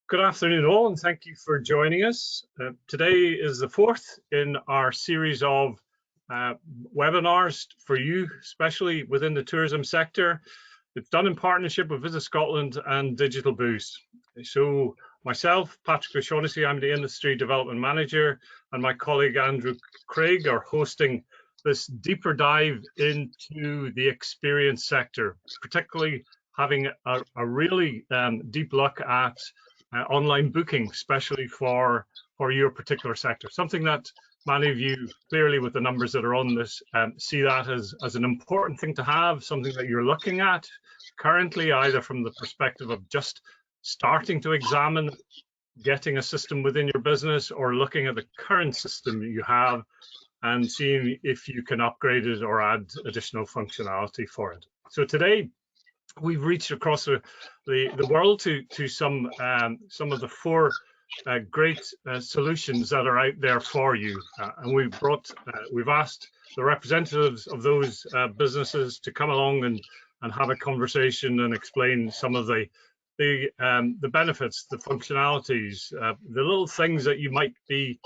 Good afternoon all, and thank you for joining us. Today is the fourth in our series of webinars for you, especially within the tourism sector. It's done in partnership with VisitScotland and Digital Boost. So myself, Patrick O'Shaughnessy, I'm the Industry Development Manager, and my colleague Andrew Craig are hosting this deeper dive into the experience sector, particularly having a really deep look at online booking, especially for your particular sector. Something that many of you, clearly with the numbers that are on this, see that as an important thing to have, something that you're looking at currently, either from the perspective of just starting to examine getting a system within your business, or looking at the current system you have and seeing if you can upgrade it or add additional functionality for it. So today, we've reached across the world to some of the four great solutions that are out there for you, and we've asked the representatives of those businesses to come along and have a conversation and explain some of the benefits, the functionalities, the little things that you might be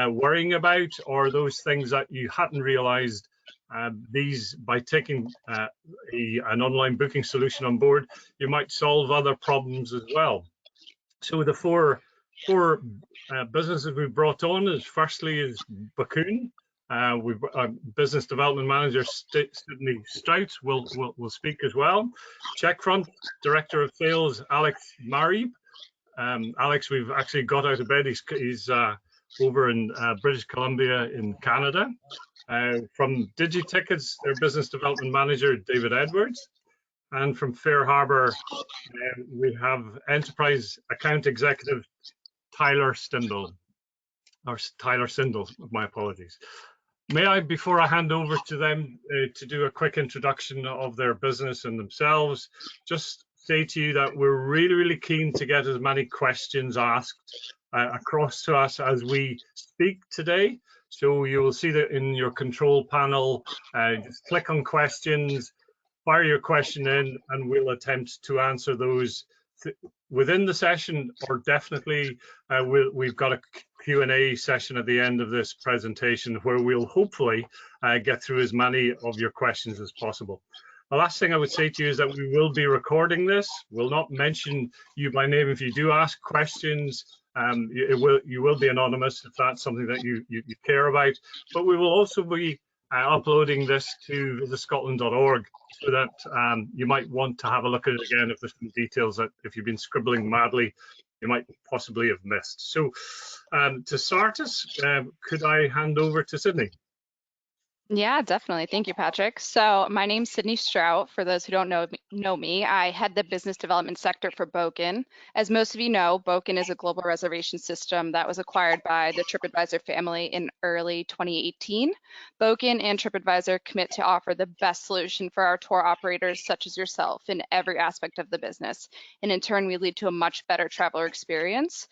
worrying about, or those things that you hadn't realized. By taking an online booking solution on board, you might solve other problems as well. So the four businesses we've brought on is Bakun. We've Business Development Manager Sydney Strout will speak as well. Checkfront Director of Sales Alex Marib. Alex, we've actually got out of bed. He's over in British Columbia in Canada. From DigiTickets, their Business Development Manager, David Edwards. And from Fair Harbor, we have Enterprise Account Executive, Tyler Sindel, my apologies. May I, before I hand over to them to do a quick introduction of their business and themselves, just say to you that we're really, really keen to get as many questions asked across to us as we speak today. So you will see that in your control panel, just click on questions, fire your question in, and we'll attempt to answer those within the session, or definitely we've got a Q&A session at the end of this presentation where we'll hopefully get through as many of your questions as possible. The last thing I would say to you is that we will be recording this. We'll not mention you by name if you do ask questions. You will be anonymous if that's something that you care about, but we will also be uploading this to visitscotland.org, so that you might want to have a look at it again if there's some details that, if you've been scribbling madly, you might possibly have missed. So to start us, could I hand over to Sydney? Yeah, definitely. Thank you, Patrick. So my name's Sydney Strout. For those who don't know me, I head the business development sector for Booking. As most of you know, Booking is a global reservation system that was acquired by the TripAdvisor family in early 2018. Booking and TripAdvisor commit to offer the best solution for our tour operators such as yourself in every aspect of the business. And in turn, we lead to a much better traveler experience.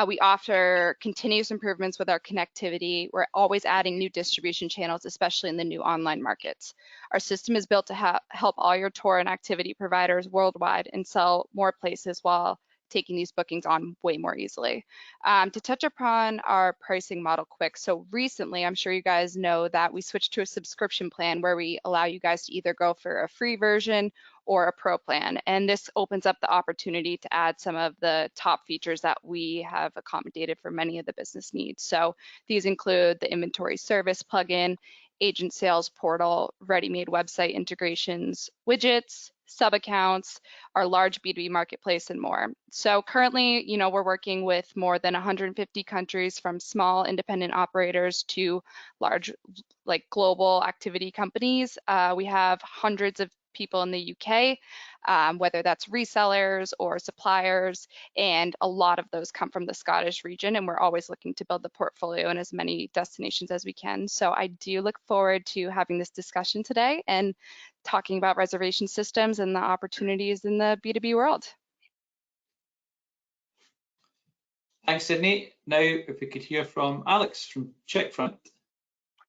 We offer continuous improvements with our connectivity. We're always adding new distribution channels, especially in the new online markets. Our system is built to help all your tour and activity providers worldwide and sell more places while taking these bookings on way more easily. To touch upon our pricing model quick, so recently, I'm sure you guys know that we switched to a subscription plan where we allow you guys to either go for a free version or a pro plan. And this opens up the opportunity to add some of the top features that we have accommodated for many of the business needs. So these include the inventory service plugin, agent sales portal, ready-made website integrations, widgets, sub-accounts, our large B2B marketplace, and more. So currently, we're working with more than 150 countries, from small independent operators to large, global activity companies. We have hundreds of people in the UK, whether that's resellers or suppliers, and a lot of those come from the Scottish region, and we're always looking to build the portfolio in as many destinations as we can. So I do look forward to having this discussion today and talking about reservation systems and the opportunities in the B2B world. Thanks, Sydney. Now, if we could hear from Alex from Checkfront.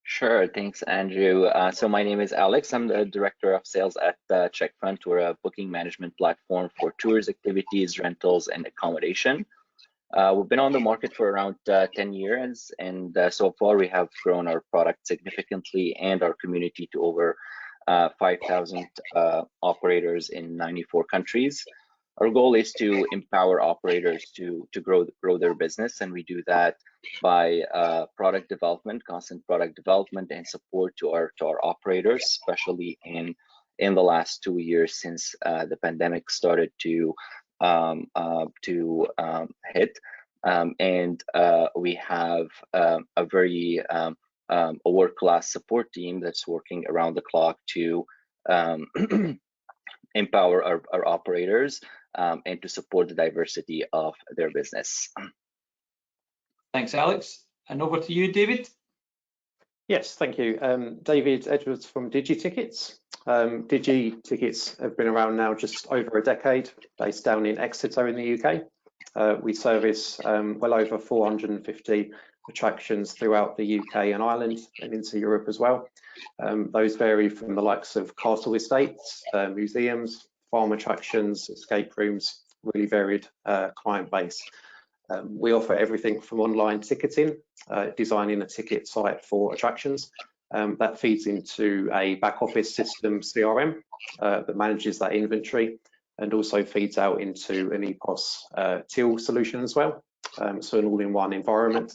Sure, thanks, Andrew. So my name is Alex. I'm the Director of Sales at Checkfront. We're a booking management platform for tours, activities, rentals, and accommodation. We've been on the market for around 10 years, and so far we have grown our product significantly and our community to over 5,000 operators in 94 countries. Our goal is to empower operators to grow their business, and we do that by product development, constant product development, and support to our operators, especially in the last 2 years since the pandemic started to hit. And we have a very a world-class support team that's working around the clock to empower our operators and to support the diversity of their business. Thanks, Alex. And over to you, David. Yes, thank you. David Edwards from DigiTickets. DigiTickets have been around now just over a decade, based down in Exeter in the UK. We service well over 450 attractions throughout the UK and Ireland and into Europe as well. Those vary from the likes of castle estates, museums, farm attractions, escape rooms, really varied client base. We offer everything from online ticketing, designing a ticket site for attractions. That feeds into a back office system, CRM, that manages that inventory, and also feeds out into an EPOS till solution as well. So an all-in-one environment.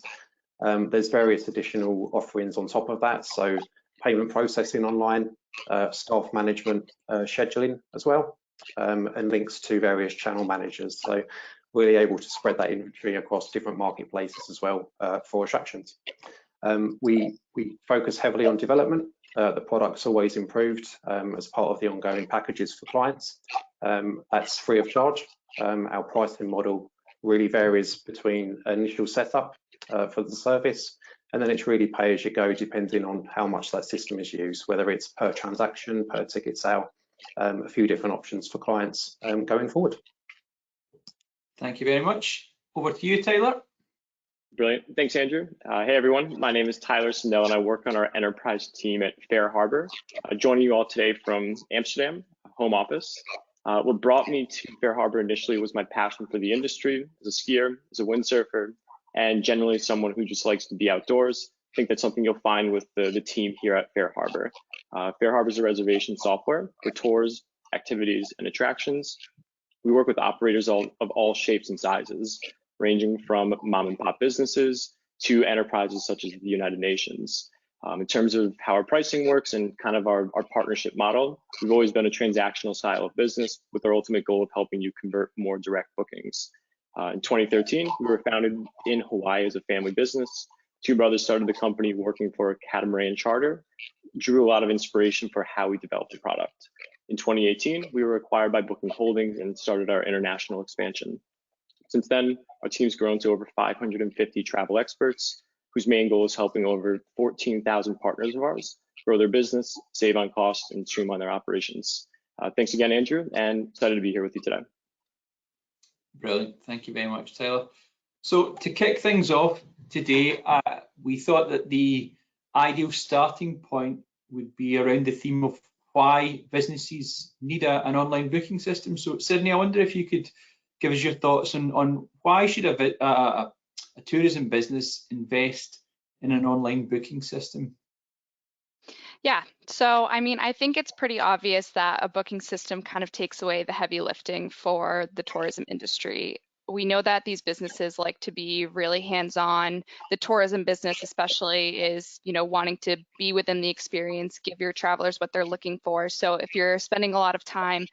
There's various additional offerings on top of that. So payment processing online, staff management, scheduling as well, and links to various channel managers. So we're able to spread that inventory across different marketplaces as well for attractions. We focus heavily on development. The product's always improved as part of the ongoing packages for clients. That's free of charge. Our pricing model really varies between initial setup for the service, and then it's really pay as you go, depending on how much that system is used, whether it's per transaction, per ticket sale, a few different options for clients going forward. Thank you very much. Over to you, Tyler. Brilliant. Thanks, Andrew. Hey, everyone. My name is Tyler Sandell, and I work on our enterprise team at Fair Harbor. Joining you all today from Amsterdam, home office. What brought me to Fair Harbor initially was my passion for the industry as a skier, as a windsurfer, and generally someone who just likes to be outdoors. I think that's something you'll find with the team here at Fair Harbor. Fair Harbor is a reservation software for tours, activities, and attractions. We work with operators of all shapes and sizes, ranging from mom and pop businesses to enterprises such as the United Nations. In terms of how our pricing works and kind of our partnership model, we've always been a transactional style of business with our ultimate goal of helping you convert more direct bookings. In 2013, we were founded in Hawaii as a family business. Two brothers started the company working for a catamaran charter, drew a lot of inspiration for how we developed the product. In 2018, we were acquired by Booking Holdings and started our international expansion. Since then, our team's grown to over 550 travel experts, whose main goal is helping over 14,000 partners of ours grow their business, save on costs, and streamline their operations. Thanks again, Andrew, and excited to be here with you today. Brilliant. Thank you very much, Tyler. So to kick things off today, we thought that the ideal starting point would be around the theme of why businesses need an online booking system. So Sydney, I wonder if you could give us your thoughts on why should a tourism business invest in an online booking system? Yeah, so I mean, I think it's pretty obvious that a booking system kind of takes away the heavy lifting for the tourism industry. We know that these businesses like to be really hands-on. The tourism business especially is, wanting to be within the experience, give your travelers what they're looking for. So if you're spending a lot of time,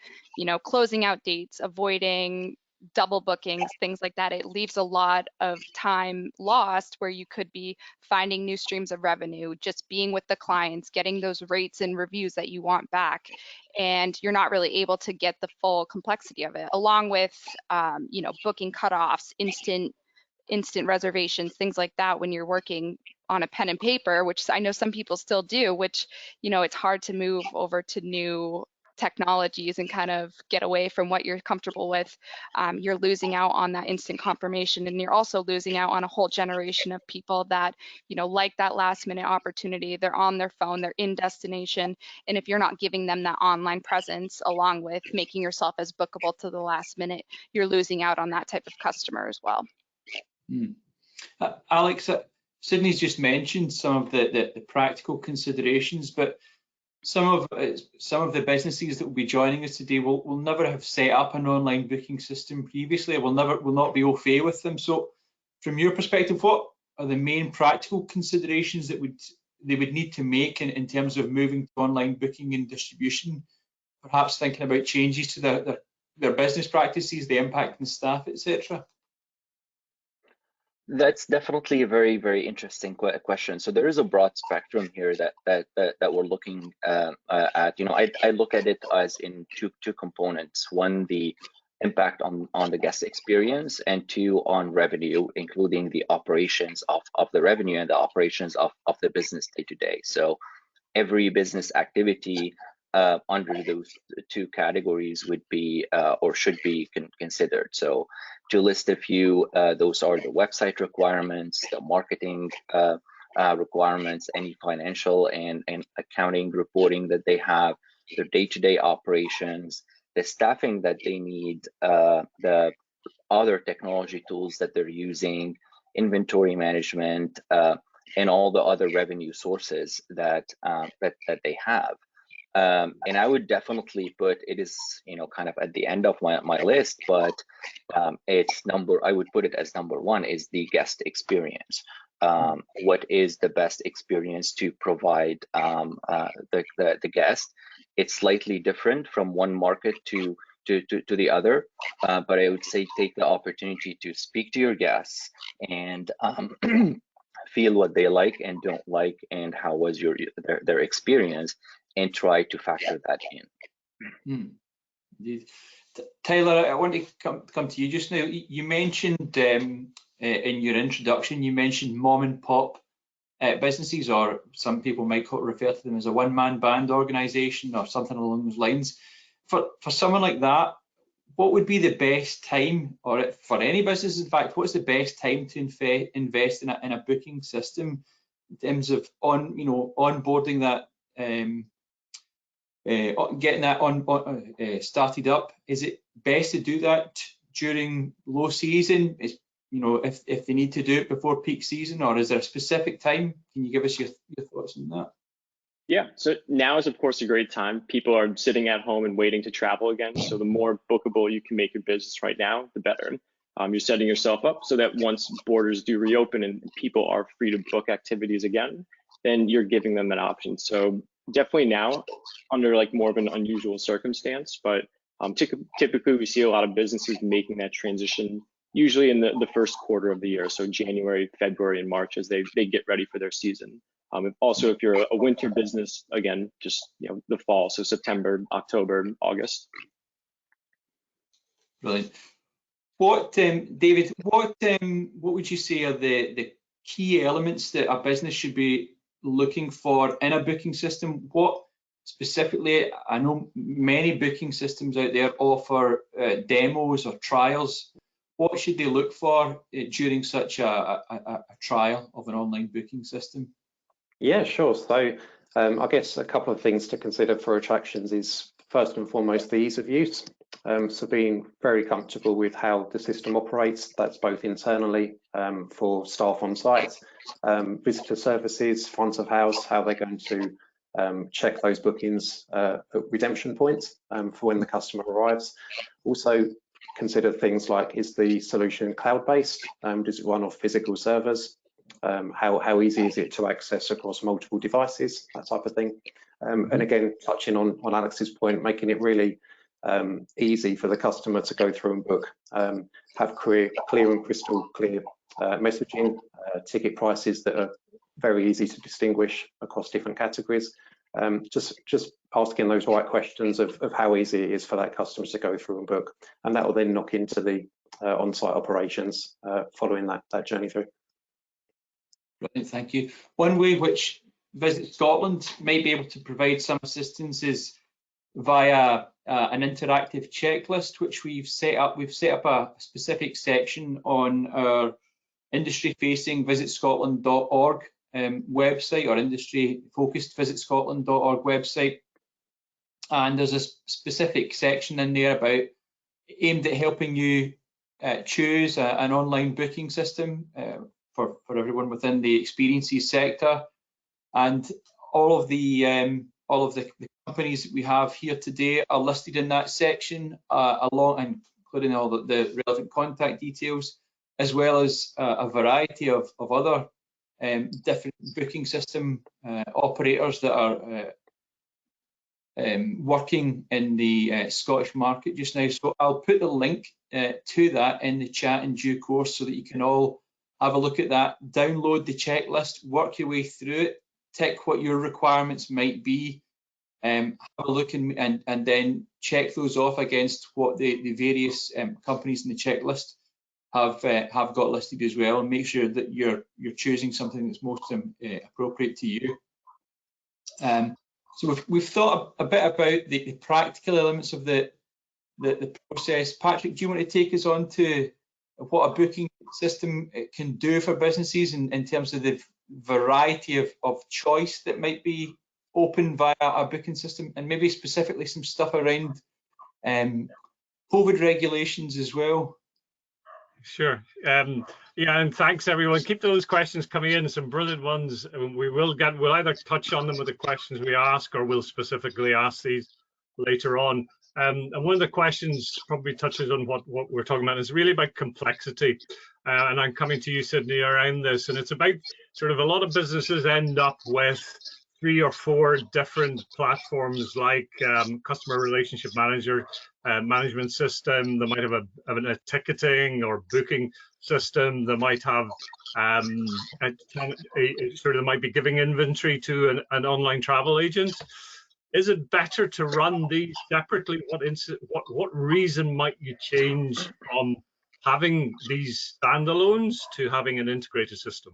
closing out dates, avoiding double bookings, things like that, it leaves a lot of time lost where you could be finding new streams of revenue, just being with the clients, getting those rates and reviews that you want back. And you're not really able to get the full complexity of it, along with, booking cutoffs, instant reservations, things like that when you're working on a pen and paper, which I know some people still do, which, it's hard to move over to new technologies and kind of get away from what you're comfortable with. You're losing out on that instant confirmation, and you're also losing out on a whole generation of people that, like that last minute opportunity. They're on their phone, they're in destination, and if you're not giving them that online presence along with making yourself as bookable to the last minute, you're losing out on that type of customer as well. Alex, Sydney's just mentioned some of the practical considerations, but some of the businesses that will be joining us today will never have set up an online booking system previously, will not be au fait with them. So from your perspective, what are the main practical considerations that they would need to make in terms of moving to online booking and distribution, perhaps thinking about changes to their business practices, the impact on staff, etc.? That's definitely a very, very interesting question. So there is a broad spectrum here that we're looking at. You know, I look at it as in two components. One, the impact on the guest experience, and two, on revenue, including the operations of the revenue and the operations of the business day to day. So every business activity under those two categories would be or should be considered. So to list a few, those are the website requirements, the marketing requirements, any financial and accounting reporting that they have, their day-to-day operations, the staffing that they need, the other technology tools that they're using, inventory management, and all the other revenue sources that they have. And I would definitely put it is, you know, kind of at the end of my list, but I would put it as number one is the guest experience. What is the best experience to provide the guest? It's slightly different from one market to the other, but I would say take the opportunity to speak to your guests and feel what they like and don't like, and how was their experience, and try to factor that in. Indeed. Tyler, I want to come to you just now. You mentioned in your introduction, you mentioned mom and pop businesses, or some people might refer to them as a one-man band organisation or something along those lines. For someone like that, what would be the best time, or for any business, in fact, what's the best time to invest in a booking system in terms of onboarding that, getting that started up? Is it best to do that during low season? If they need to do it before peak season, or is there a specific time? Can you give us your thoughts on that? Yeah, so now is of course a great time. People are sitting at home and waiting to travel again. So the more bookable you can make your business right now, the better. You're setting yourself up so that once borders do reopen and people are free to book activities again, then you're giving them an option. So definitely now, under like more of an unusual circumstance, but typically we see a lot of businesses making that transition usually in the first quarter of the year, so January, February, and March, as they get ready for their season. Also, if you're a winter business, again, just the fall, so September, October, August. Brilliant. What, David? What would you say are the key elements that a business should be looking for in a booking system? What specifically? I know many booking systems out there offer demos or trials. What should they look for during such a trial of an online booking system? Yeah, sure. So I guess a couple of things to consider for attractions is first and foremost the ease of use. So being very comfortable with how the system operates, that's both internally for staff on site, visitor services, front of house, how they're going to check those bookings at redemption points for when the customer arrives. Also consider things like, is the solution cloud-based? Does it run off physical servers? How easy is it to access across multiple devices, that type of thing. And again, touching on Alex's point, making it really easy for the customer to go through and book, have clear and crystal clear messaging, ticket prices that are very easy to distinguish across different categories. Just asking those right questions of how easy it is for that customer to go through and book, and that will then knock into the on-site operations following that journey through. Brilliant, thank you. One way which Visit Scotland might be able to provide some assistance is via an interactive checklist, which we've set up. We've set up a specific section on our industry-facing VisitScotland.org website, or industry-focused VisitScotland.org website, and there's a specific section in there aimed at helping you choose an online booking system for everyone within the experiences sector. And all of the companies that we have here today are listed in that section, including all the relevant contact details, as well as a variety of other different booking system operators that are working in the Scottish market just now. So I'll put the link to that in the chat in due course so that you can all have a look at that, download the checklist, work your way through it, tick what your requirements might be, have a look and then check those off against what the various companies in the checklist have got listed as well, and make sure that you're choosing something that's most appropriate to you. So we've thought a bit about the practical elements of the process. Patrick, do you want to take us on to what a booking system can do for businesses in terms of the variety of choice that might be open via a booking system, and maybe specifically some stuff around COVID regulations as well? Sure. Yeah, and thanks everyone. Keep those questions coming in, some brilliant ones. We'll either touch on them with the questions we ask, or we'll specifically ask these later on. And one of the questions probably touches on what we're talking about, is really about complexity. And I'm coming to you, Sydney, around this. And it's about sort of a lot of businesses end up with 3 or 4 different platforms, like customer relationship manager, management system. They might have a ticketing or booking system. They might have they might be giving inventory to an online travel agent. Is it better to run these separately? What reason might you change from having these standalones to having an integrated system?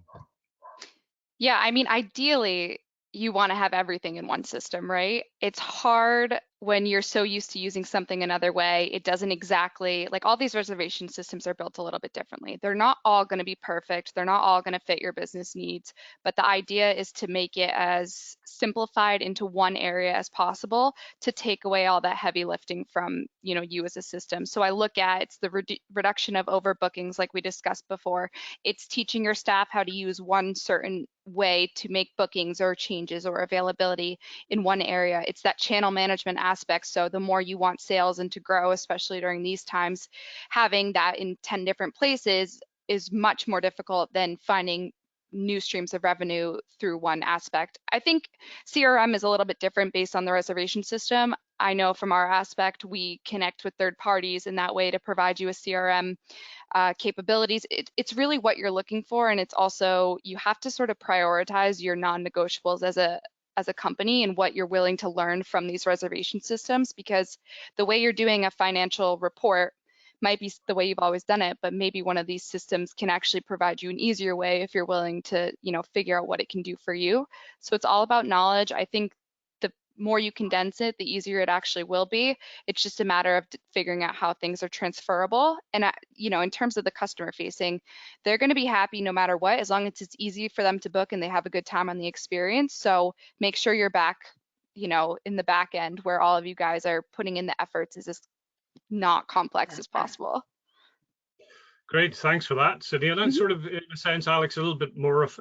Yeah, I mean, ideally, you want to have everything in one system, right? It's hard when you're so used to using something another way. It doesn't exactly, like, all these reservation systems are built a little bit differently. They're not all going to be perfect. They're not all going to fit your business needs, but the idea is to make it as simplified into one area as possible to take away all that heavy lifting from, you as a system. So I look at, it's the reduction of overbookings, like we discussed before. It's teaching your staff how to use one certain way to make bookings or changes or availability in one area. It's that channel management aspect. So the more you want sales and to grow, especially during these times, having that in 10 different places is much more difficult than finding new streams of revenue through one aspect. I think CRM is a little bit different based on the reservation system. I know from our aspect, we connect with third parties in that way to provide you a CRM capabilities. It's really what you're looking for, and it's also, you have to sort of prioritize your non-negotiables as a company and what you're willing to learn from these reservation systems, because the way you're doing a financial report might be the way you've always done it, but maybe one of these systems can actually provide you an easier way if you're willing to, figure out what it can do for you. So it's all about knowledge. I think the more you condense it, the easier it actually will be. It's just a matter of figuring out how things are transferable. And, in terms of the customer facing, they're going to be happy no matter what, as long as it's easy for them to book and they have a good time on the experience. So make sure you're back, in the back end where all of you guys are putting in the efforts is as not complex as possible. Great, thanks for that, Sydney. And then sort of, in a sense, Alex, a little bit more of,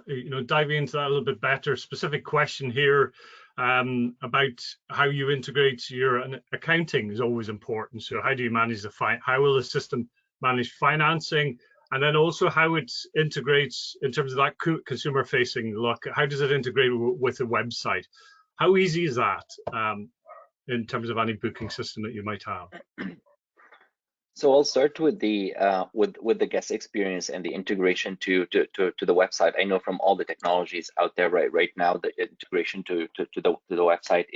diving into that a little bit better. Specific question here about how you integrate your accounting is always important. So how do you manage how will the system manage financing? And then also how it integrates in terms of that consumer facing look. How does it integrate with the website? How easy is that in terms of any booking system that you might have? So I'll start with the guest experience and the integration to the website. I know from all the technologies out there right now, the integration to the website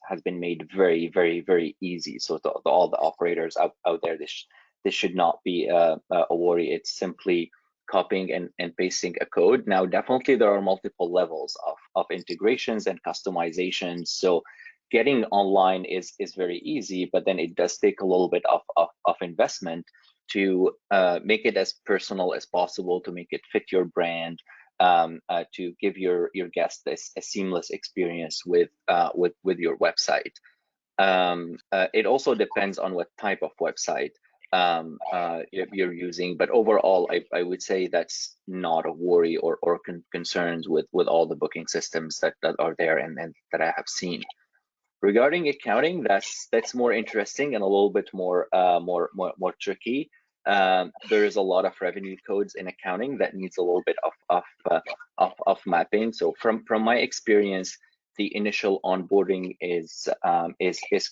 has been made very, very, very easy. So all the operators out there, this should not be a worry. It's simply copying and pasting a code. Now, definitely there are multiple levels of integrations and customizations. So getting online is very easy, but then it does take a little bit of investment to make it as personal as possible, to make it fit your brand, to give your guests a seamless experience with your website. It also depends on what type of website. you're using. But overall, I would say that's not a worry or concerns with all the booking systems that are there and that I have seen. Regarding accounting, that's more interesting and a little bit more tricky. There is a lot of revenue codes in accounting that needs a little bit of mapping. So from my experience, the initial onboarding is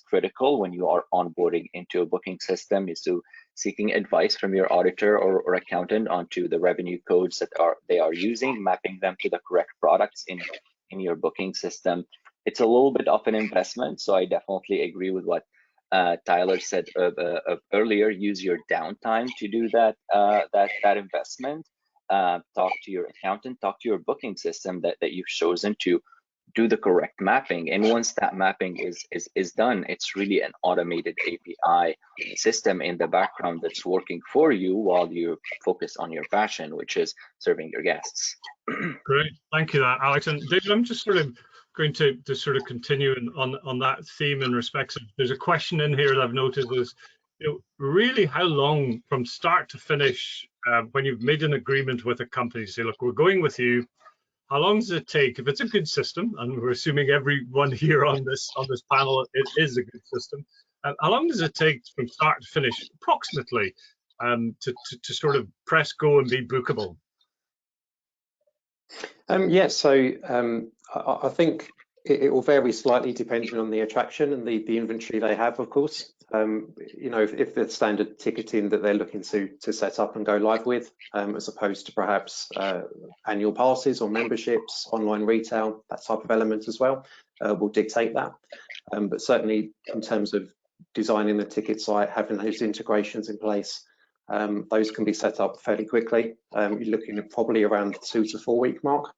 critical when you are onboarding into a booking system, is to seeking advice from your auditor or accountant onto the revenue codes that they are using, mapping them to the correct products in your booking system. It's a little bit of an investment, so I definitely agree with what Tyler said earlier. Use your downtime to do that investment. Talk to your accountant, talk to your booking system that you've chosen to do the correct mapping. And once that mapping is done, it's really an automated API system in the background that's working for you while you focus on your passion, which is serving your guests. Great, thank you, Alex. And David, I'm just sort of going to sort of continue on that theme in respects of, there's a question in here that I've noticed is, really how long from start to finish, when you've made an agreement with a company, say, look, we're going with you, how long does it take, if it's a good system, and we're assuming everyone here on this panel, it is a good system, how long does it take from start to finish, approximately, to sort of press go and be bookable? Yeah, so I think it will vary slightly depending on the attraction and the inventory they have, of course. If the standard ticketing that they're looking to set up and go live with, as opposed to perhaps annual passes or memberships, online retail, that type of element as well, will dictate that. But certainly in terms of designing the ticket site, having those integrations in place, those can be set up fairly quickly. You're looking at probably around the 2 to 4 week mark,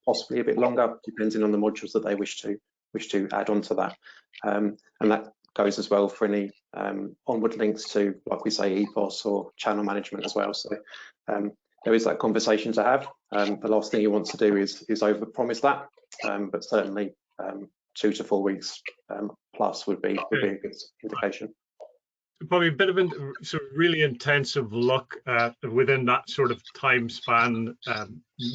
possibly a bit longer, depending on the modules that they wish to add on to that. And that goes as well for any onward links to, like we say, EPOS or channel management as well. So there is that conversation to have. The last thing you want to do is overpromise that, but certainly 2 to 4 weeks plus would be a good indication. Probably a bit of a sort of really intensive look within that sort of time span.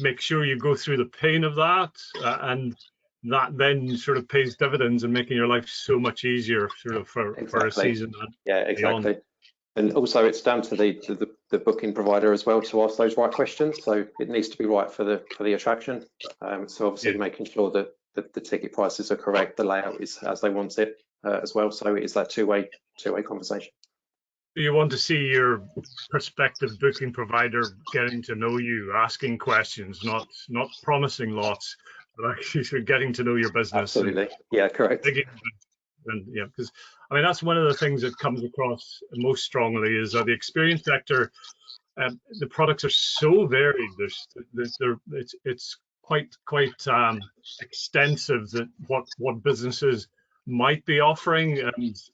Make sure you go through the pain of that, and that then sort of pays dividends and making your life so much easier sort of for a season. Yeah, exactly. And also it's down to the booking provider as well to ask those right questions. So it needs to be right for the attraction. So obviously making sure that the ticket prices are correct, the layout is as they want it as well. So it is that two-way conversation. You want to see your prospective booking provider getting to know you, asking questions, not promising lots, but actually sort of getting to know your business. Absolutely. Yeah, correct. And yeah, because I mean that's one of the things that comes across most strongly is that the experience sector, the products are so varied. It's quite extensive that what businesses might be offering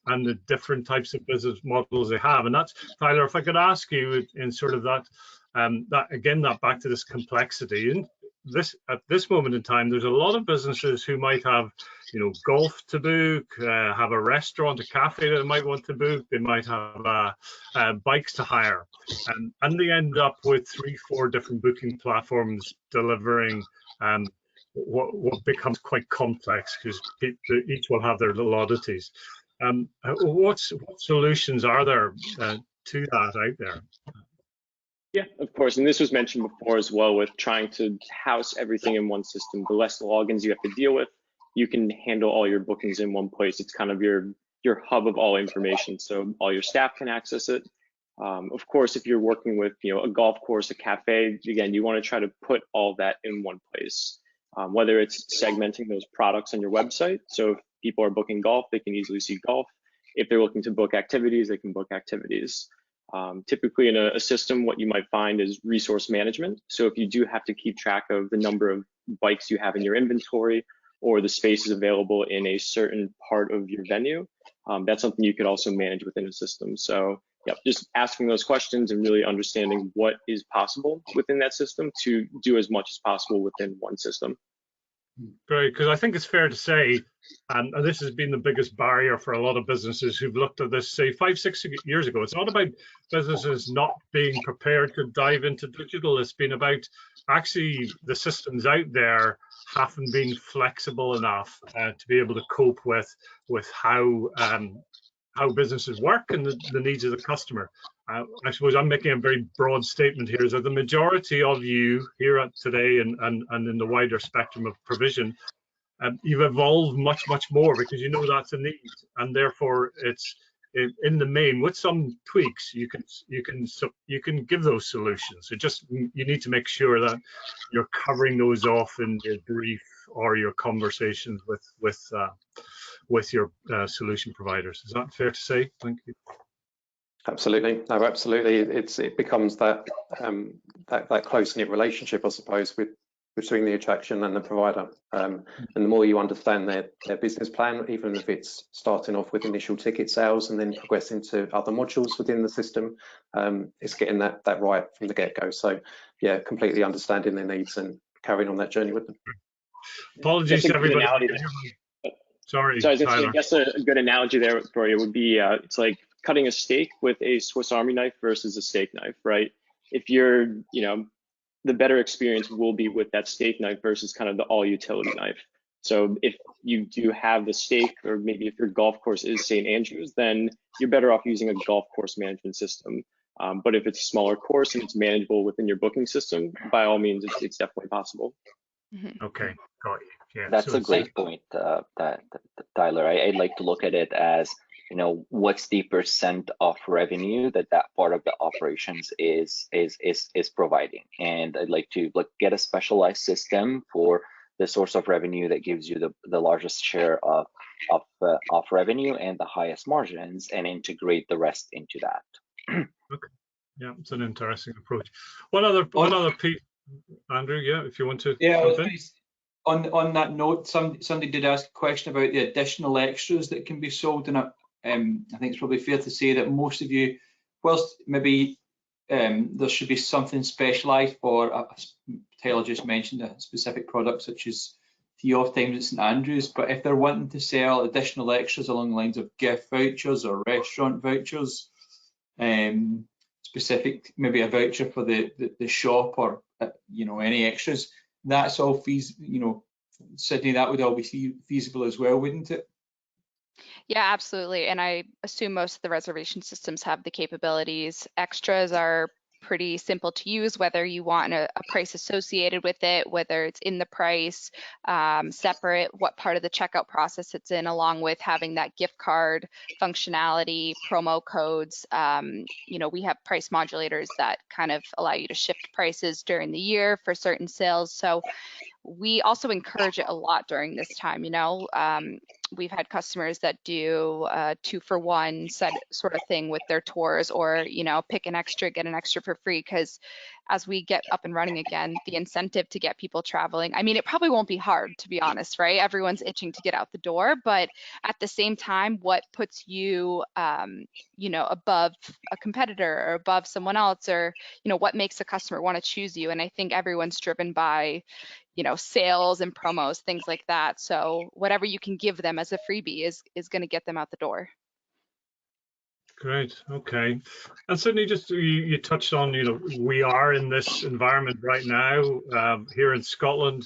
and the different types of business models they have. And that's, Tyler, if I could ask you in sort of that back to this complexity. And at this moment in time, there's a lot of businesses who might have, golf to book, have a restaurant, a cafe that they might want to book. They might have bikes to hire, and they end up with 3-4 different booking platforms delivering what becomes quite complex because each will have their little oddities. What solutions are there to that out there? Yeah, of course. And this was mentioned before as well with trying to house everything in one system. The less logins you have to deal with, you can handle all your bookings in one place. It's kind of your hub of all information. So all your staff can access it. Of course, if you're working with a golf course, a cafe, again, you want to try to put all that in one place. Whether it's segmenting those products on your website. So if people are booking golf, they can easily see golf. If they're looking to book activities, they can book activities. Typically in a system, what you might find is resource management. So if you do have to keep track of the number of bikes you have in your inventory or the spaces available in a certain part of your venue, that's something you could also manage within a system. So yeah, just asking those questions and really understanding what is possible within that system to do as much as possible within one system. Great, because I think it's fair to say, and this has been the biggest barrier for a lot of businesses who've looked at this, say, 5-6 years ago. It's not about businesses not being prepared to dive into digital. It's been about actually the systems out there haven't been flexible enough to be able to cope with how businesses work and the needs of the customer. I suppose I'm making a very broad statement here, is that the majority of you here today and in the wider spectrum of provision, you've evolved much more because you know that's a need, and therefore it's in the main, with some tweaks, you can give those solutions. It just, you need to make sure that you're covering those off in your brief or your conversations with your solution providers. Is that fair to say? Thank you. Absolutely, no, absolutely. It becomes that that close-knit relationship, I suppose, between the attraction and the provider. And the more you understand their business plan, even if it's starting off with initial ticket sales and then progressing to other modules within the system, it's getting that right from the get-go. So, yeah, completely understanding their needs and carrying on that journey with them. Apologies to everybody. Sorry, so I Tyler. guess a good analogy there for you would be it's like cutting a steak with a Swiss Army knife versus a steak knife, right? If you're, the better experience will be with that steak knife versus kind of the all utility knife. So if you do have the steak, or maybe if your golf course is St. Andrews, then you're better off using a golf course management system. But if it's a smaller course and it's manageable within your booking system, by all means, it's definitely possible. Okay, got you. Yeah, that's a great point, Tyler. I'd like to look at it as, what's the percent of revenue that part of the operations is providing, and I'd like to get a specialized system for the source of revenue that gives you the largest share of revenue and the highest margins, and integrate the rest into that. Okay, yeah, it's an interesting approach. One other piece, Andrew. Yeah, if you want to. Yeah, on that note, somebody did ask a question about the additional extras that can be sold, and I think it's probably fair to say that most of you, whilst maybe there should be something specialised for, Taylor just mentioned a specific product such as tea off times at St Andrews, but if they're wanting to sell additional extras along the lines of gift vouchers or restaurant vouchers, specific, maybe a voucher for the shop, or any extras, that's all Sydney, that would all be feasible as well, wouldn't it? Yeah, absolutely. And I assume most of the reservation systems have the capabilities. Extras are pretty simple to use, whether you want a price associated with it, whether it's in the price, separate, what part of the checkout process it's in, along with having that gift card functionality, promo codes. We have price modulators that kind of allow you to shift prices during the year for certain sales. So we also encourage it a lot during this time. We've had customers that do 2-for-1 sort of thing with their tours, or pick an extra, get an extra for free, because as we get up and running again, the incentive to get people traveling, I mean, it probably won't be hard, to be honest, right? Everyone's itching to get out the door, but at the same time, what puts you above a competitor or above someone else, or what makes a customer want to choose you? And I think everyone's driven by sales and promos, things like that. So whatever you can give them as a freebie is going to get them out the door. Great. Okay. And Sydney, just you touched on, we are in this environment right now here in Scotland.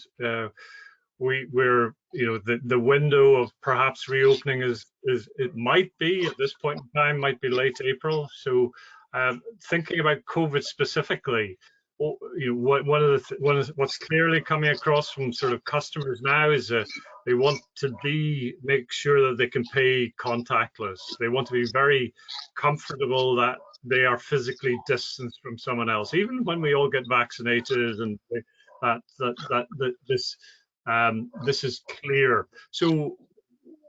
We're the window of perhaps reopening is it might be at this point in time, might be late April. So thinking about COVID specifically, what's clearly coming across from sort of customers now is they want to make sure that they can pay contactless. They want to be very comfortable that they are physically distanced from someone else, even when we all get vaccinated, and this is clear. So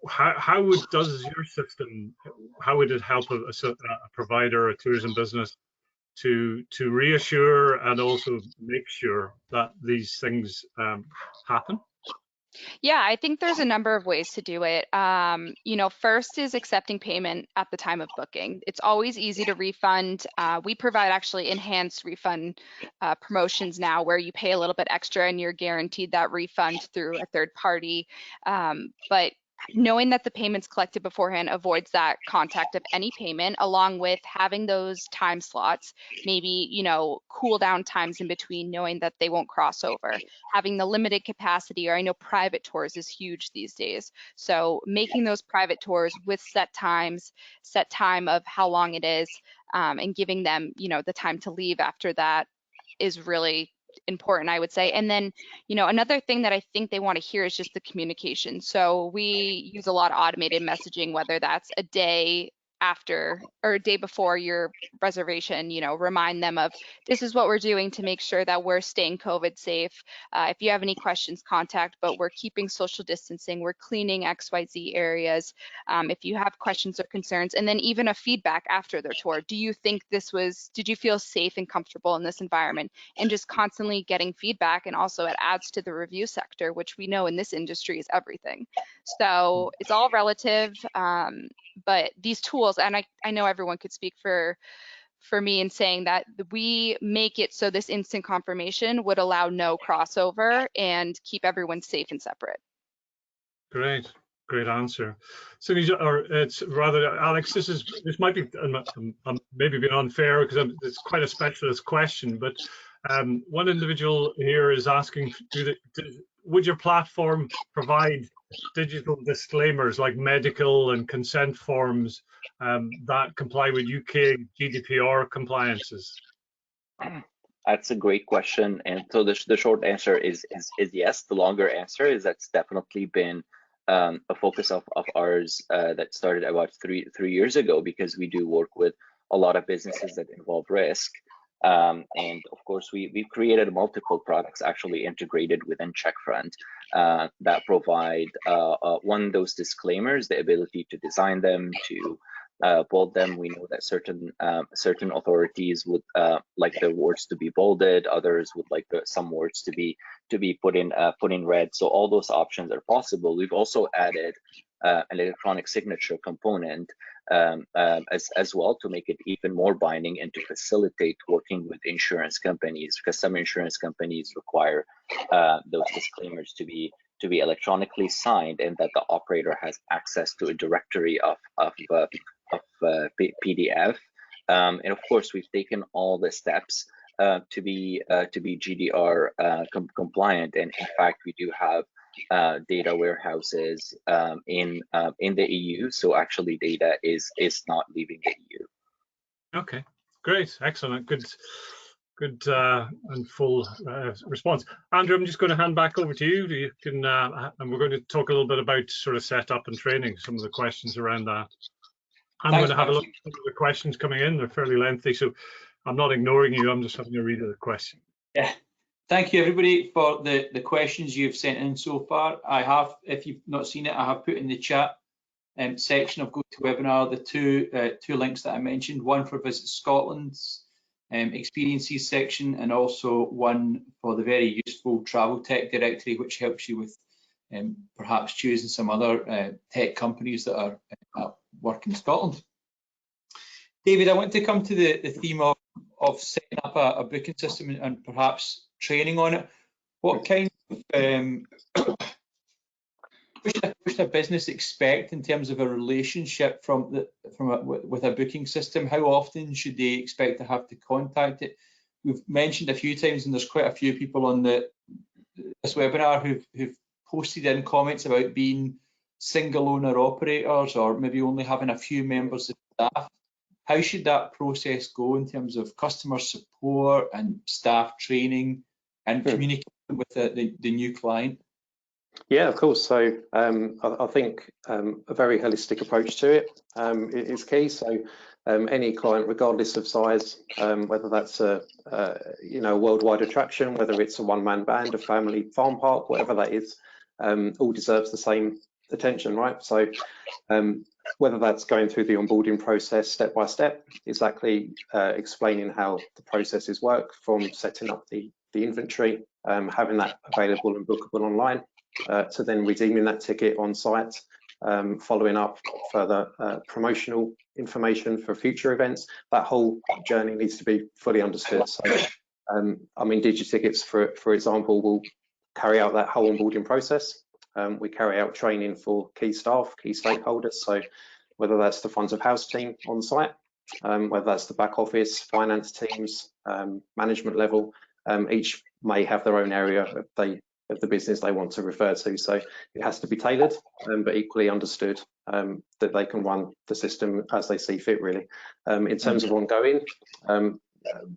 how does your system, how would it help a provider, a tourism business, to reassure and also make sure that these things happen? Yeah, I think there's a number of ways to do it. First is accepting payment at the time of booking. It's always easy to refund. We provide actually enhanced refund promotions now where you pay a little bit extra and you're guaranteed that refund through a third party. But knowing that the payment's collected beforehand avoids that contact of any payment, along with having those time slots, maybe, cool down times in between, knowing that they won't cross over. Having the limited capacity, or I know private tours is huge these days. So making those private tours with set times, set time of how long it is, and giving them, the time to leave after that is really important, I would say. And then, another thing that I think they want to hear is just the communication. So we use a lot of automated messaging, whether that's a day after or a day before your reservation, remind them of this is what we're doing to make sure that we're staying COVID safe. If you have any questions, contact, but we're keeping social distancing, we're cleaning XYZ areas. If you have questions or concerns, and then even a feedback after their tour. Did you feel safe and comfortable in this environment? And just constantly getting feedback, and also it adds to the review sector, which we know in this industry is everything. So it's all relative. But these tools, and I know everyone could speak for me in saying that we make it so this instant confirmation would allow no crossover and keep everyone safe and separate. Great answer. So, or it's rather, Alex, this might be maybe being unfair because it's quite a specialist question, but one individual here is asking, would your platform provide digital disclaimers like medical and consent forms that comply with UK GDPR compliances? That's a great question, and so the short answer is yes. The longer answer is that's definitely been a focus of ours that started about three years ago, because we do work with a lot of businesses that involve risk. And of course, we've created multiple products actually integrated within Checkfront that provide those disclaimers, the ability to design them, to bold them. We know that certain authorities would like their words to be bolded, others would like some words to be put in red. So all those options are possible. We've also added an electronic signature component as well to make it even more binding and to facilitate working with insurance companies, because some insurance companies require those disclaimers to be electronically signed, and that the operator has access to a directory of PDF. And of course, we've taken all the steps to be GDPR compliant, and in fact, we do have data warehouses in the EU. So actually, data is not leaving the EU. Okay, great, excellent, good and full response. Andrew, I'm just going to hand back over to you. You can, and we're going to talk a little bit about sort of setup and training, some of the questions around that. I'm going to have a look at some of the questions coming in. They're fairly lengthy, so I'm not ignoring you. I'm just having a read of the question. Yeah. Thank you, everybody, for the questions you've sent in so far. I have, if you've not seen it, I have put in the chat section of GoToWebinar the two links that I mentioned, one for Visit Scotland's experiences section, and also one for the very useful travel tech directory, which helps you with perhaps choosing some other tech companies that are at work in Scotland. David, I want to come to the theme of setting up a booking system and perhaps training on it. What kind of what should a business expect in terms of a relationship with a booking system? How often should they expect to have to contact it? We've mentioned a few times, and there's quite a few people on this webinar who've posted in comments about being single owner operators, or maybe only having a few members of staff. How should that process go in terms of customer support and staff training and communicating with the new client? Yeah, of course. So I think a very holistic approach to it is key. So any client, regardless of size, whether that's a worldwide attraction, whether it's a one-man band, a family farm park, whatever that is, all deserves the same attention, right? So whether that's going through the onboarding process step by step, exactly explaining how the processes work, from setting up the inventory, having that available and bookable online, to then redeeming that ticket on site, following up further promotional information for future events. That whole journey needs to be fully understood. So, I mean, DigiTickets, for example, will carry out that whole onboarding process. We carry out training for key staff, key stakeholders. So whether that's the front of house team on site, whether that's the back office, finance teams, management level, each may have their own area of the business they want to refer to. So it has to be tailored, but equally understood, that they can run the system as they see fit, really. In terms of ongoing,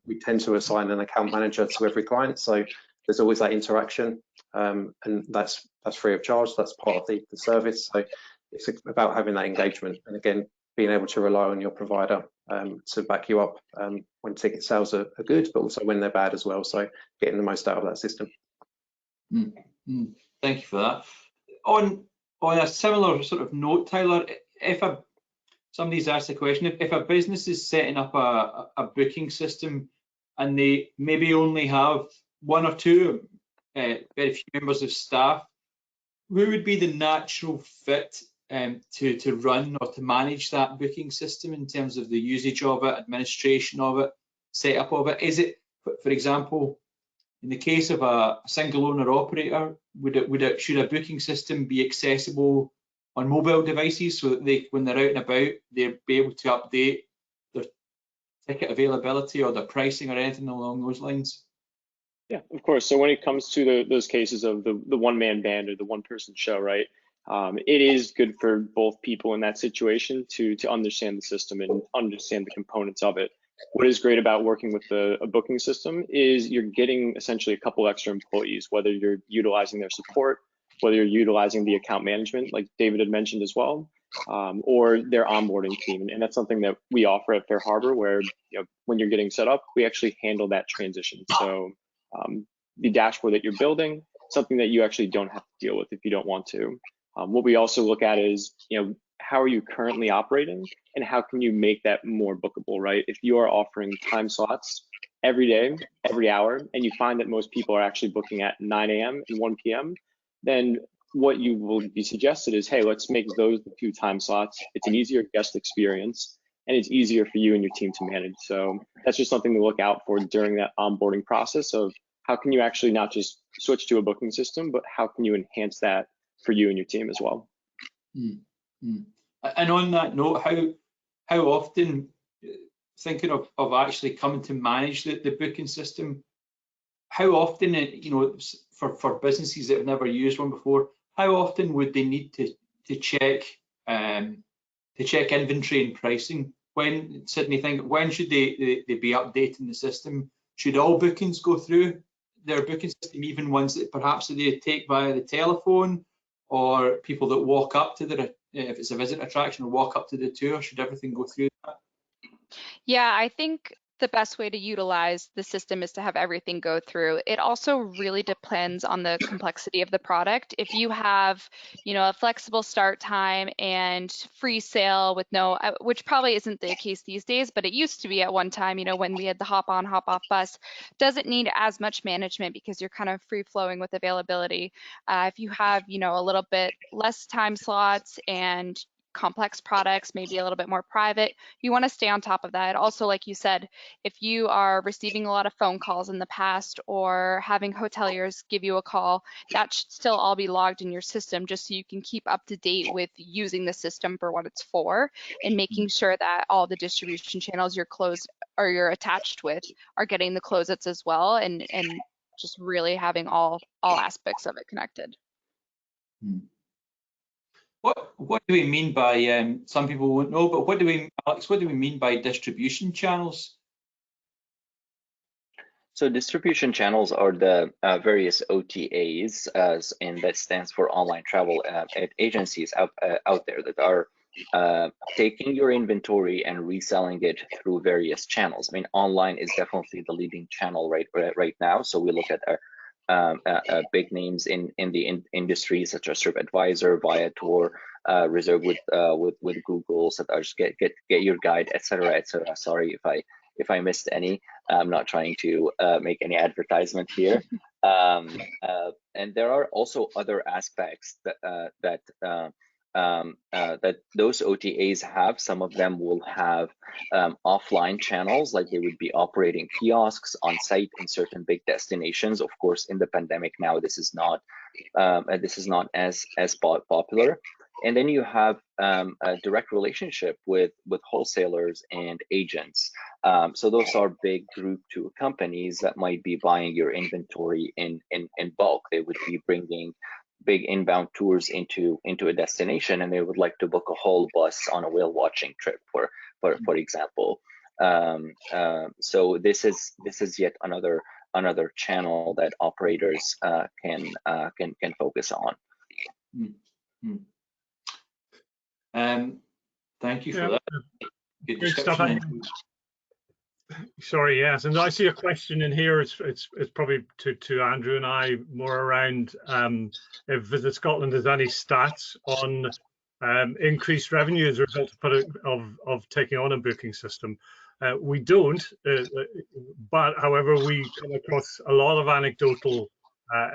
we tend to assign an account manager to every client. So there's always that interaction, and that's free of charge. That's part of the service. So it's about having that engagement, and again, being able to rely on your provider to back you up when ticket sales are good, but also when they're bad as well. So getting the most out of that system. Thank you for that. On a similar sort of note, Tyler, if somebody's asked the question, if a business is setting up a booking system and they maybe only have one or two very few members of staff, who would be the natural fit to run or to manage that booking system in terms of the usage of it, administration of it, setup of it? Is it, for example, in the case of a single owner operator, should a booking system be accessible on mobile devices so that when they're out and about, they'll be able to update their ticket availability or their pricing or anything along those lines? Yeah, of course. So when it comes to those cases of the one-man band or the one-person show, right? It is good for both people in that situation to understand the system and understand the components of it. What is great about working with a booking system is you're getting essentially a couple extra employees, whether you're utilizing their support, whether you're utilizing the account management, like David had mentioned as well, or their onboarding team. And that's something that we offer at Fair Harbor, where when you're getting set up, we actually handle that transition. So the dashboard that you're building, something that you actually don't have to deal with if you don't want to. What we also look at is, how are you currently operating and how can you make that more bookable, right? If you are offering time slots every day, every hour, and you find that most people are actually booking at 9 a.m. and 1 p.m., then what you will be suggested is, hey, let's make those the 2 time slots. It's an easier guest experience and it's easier for you and your team to manage. So that's just something to look out for during that onboarding process of how can you actually not just switch to a booking system, but how can you enhance that for you and your team as well. And on that note, how often, thinking of actually coming to manage the booking system, how often, for businesses that have never used one before, how often would they need to check inventory and pricing? When, Sydney, when should they be updating the system? Should all bookings go through their booking system, even ones that perhaps they take via the telephone, or people that walk up to if it's a visit attraction, or walk up to the tour? Should everything go through that? Yeah, I think the best way to utilize the system is to have everything go through. It also really depends on the complexity of the product. If you have, a flexible start time and free sale with no, which probably isn't the case these days, but it used to be at one time, when we had the hop on, hop off bus, doesn't need as much management because you're kind of free flowing with availability. If you have, a little bit less time slots and complex products, maybe a little bit more private, you want to stay on top of that. Also, like you said, if you are receiving a lot of phone calls in the past or having hoteliers give you a call, that should still all be logged in your system just so you can keep up to date with using the system for what it's for, and making sure that all the distribution channels you're closed or you're attached with are getting the closeouts as well, and just really having all aspects of it connected. What do we mean by, some people won't know, but Alex, what do we mean by distribution channels? So distribution channels are the various OTAs, and that stands for online travel agencies out there that are taking your inventory and reselling it through various channels. I mean, online is definitely the leading channel right now. So we look at our big names in the industry, such as TripAdvisor, Viator, Reserve with Google, such as Get Your Guide, etc., etc. Sorry if I missed any. I'm not trying to make any advertisement here. And there are also other aspects that those OTAs have. Some of them will have offline channels, like they would be operating kiosks on site in certain big destinations. Of course, in the pandemic now, this is not as popular. And then you have a direct relationship with wholesalers and agents. So those are big group tour companies that might be buying your inventory in bulk. They would be bringing big inbound tours into a destination, and they would like to book a whole bus on a whale watching trip, for example. So this is yet another channel that operators can focus on. Mm-hmm. Thank you for that. Good Good stuff. description. Sorry, yes, and I see a question in here. It's probably to Andrew and I, more around if Visit Scotland has any stats on increased revenue as a result of taking on a booking system. We don't, but however, we come across a lot of anecdotal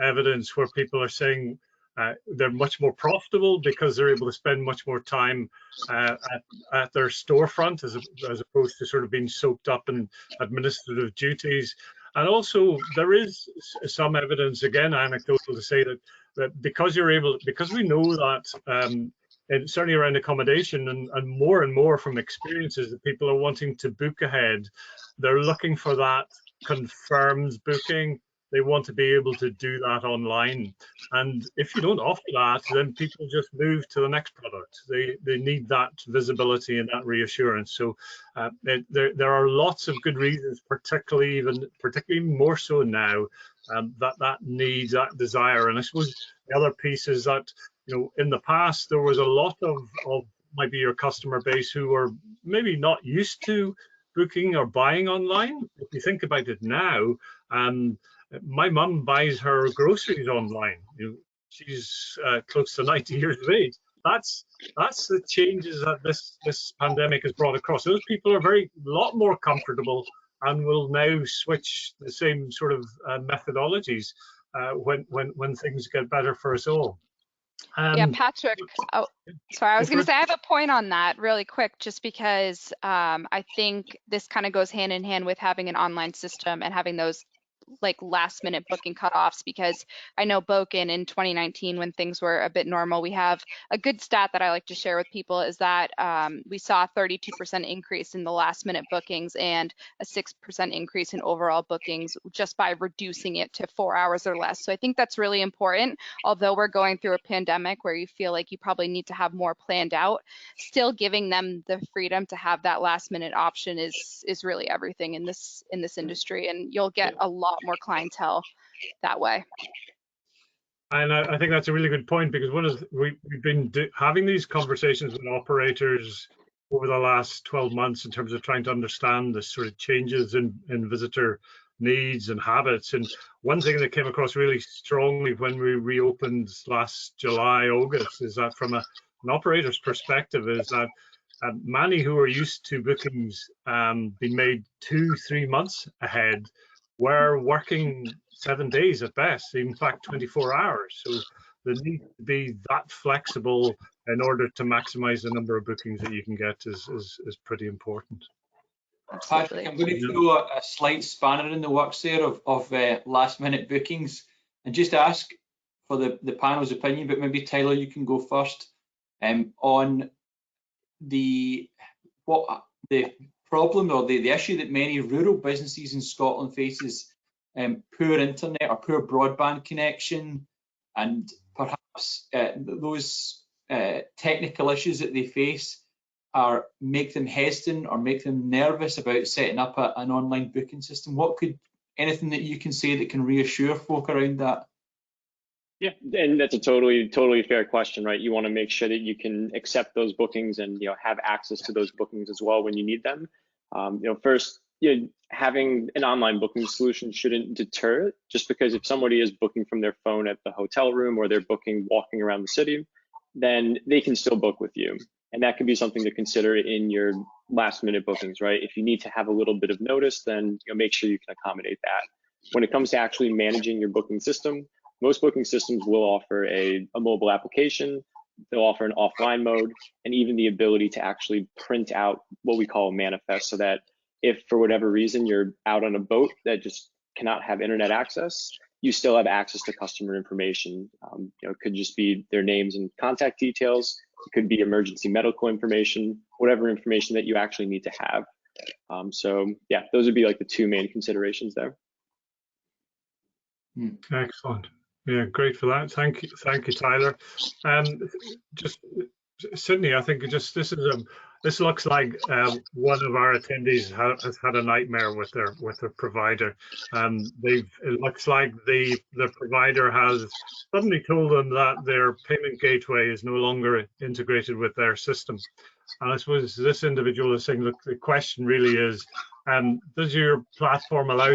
evidence where people are saying they're much more profitable because they're able to spend much more time at their storefront as opposed to sort of being soaked up in administrative duties. And also there is some evidence, again anecdotal, to say that because we know that and certainly around accommodation and more from experiences that people are wanting to book ahead, they're looking for that confirmed booking. They want to be able to do that online, and if you don't offer that, then people just move to the next product. They need that visibility and that reassurance. So there are lots of good reasons, particularly more so now, that need, that desire. And I suppose the other piece is that, you know, in the past there was a lot of might be your customer base who were maybe not used to booking or buying online. If you think about it now, my mum buys her groceries online. You know, she's close to 90 years of age. That's the changes that this pandemic has brought across. Those people are a lot more comfortable and will now switch the same sort of methodologies when things get better for us all. Yeah, Patrick. Oh, sorry, I was going to say I have a point on that really quick, just because I think this kind of goes hand in hand with having an online system and having those like last minute booking cutoffs, because I know Boken in 2019, when things were a bit normal, we have a good stat that I like to share with people is that we saw a 32% increase in the last minute bookings and a 6% increase in overall bookings just by reducing it to 4 hours or less. So I think that's really important. Although we're going through a pandemic where you feel like you probably need to have more planned out, still giving them the freedom to have that last minute option is really everything in this industry, and you'll get a lot more clientele that way. And I think that's a really good point, because we've been having these conversations with operators over the last 12 months in terms of trying to understand the sort of changes in visitor needs and habits. And one thing that came across really strongly when we reopened last July, August, is that from an operator's perspective is that many who are used to bookings being made 2-3 months ahead were working 7 days at best, in fact 24 hours. So the need to be that flexible in order to maximize the number of bookings that you can get is pretty important. Patrick, I'm going to throw a slight spanner in the works there of last minute bookings, and just ask for the panel's opinion, but maybe Tyler, you can go first, on the problem or the issue that many rural businesses in Scotland faces, poor internet or poor broadband connection, and perhaps those technical issues that they face make them hesitant or make them nervous about setting up an online booking system. Anything that you can say that can reassure folk around that? Yeah, and that's a totally fair question, right? You want to make sure that you can accept those bookings and, you know, have access to those bookings as well when you need them. First, having an online booking solution shouldn't deter it, just because if somebody is booking from their phone at the hotel room or they're booking walking around the city, then they can still book with you. And that can be something to consider in your last minute bookings, right? If you need to have a little bit of notice, then make sure you can accommodate that. When it comes to actually managing your booking system, most booking systems will offer a mobile application. They'll offer an offline mode, and even the ability to actually print out what we call a manifest, so that if for whatever reason you're out on a boat that just cannot have internet access, you still have access to customer information. It could just be their names and contact details. It could be emergency medical information, whatever information that you actually need to have. So yeah, those would be like the two main considerations there. Excellent. Yeah, great for that. Thank you, Tyler. Just Sydney, I think this looks like one of our attendees has had a nightmare with their provider. It looks like the provider has suddenly told them that their payment gateway is no longer integrated with their system. And I suppose this individual is saying, look, the question really is, does your platform allow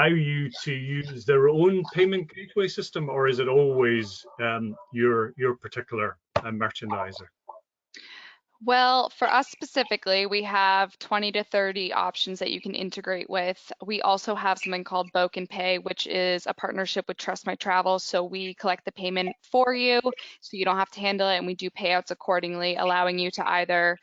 you to use their own payment gateway system, or is it always your particular merchandiser? Well, for us specifically, we have 20 to 30 options that you can integrate with. We also have something called Boken Pay, which is a partnership with Trust My Travel. So we collect the payment for you, so you don't have to handle it, and we do payouts accordingly, allowing you to either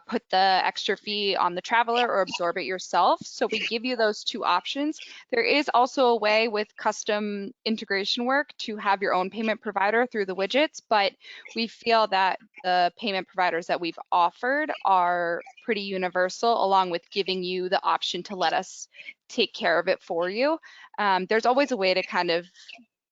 put the extra fee on the traveler or absorb it yourself. So we give you those two options. There is also a way with custom integration work to have your own payment provider through the widgets, but we feel that the payment providers that we've offered are pretty universal, along with giving you the option to let us take care of it for you. There's always a way to kind of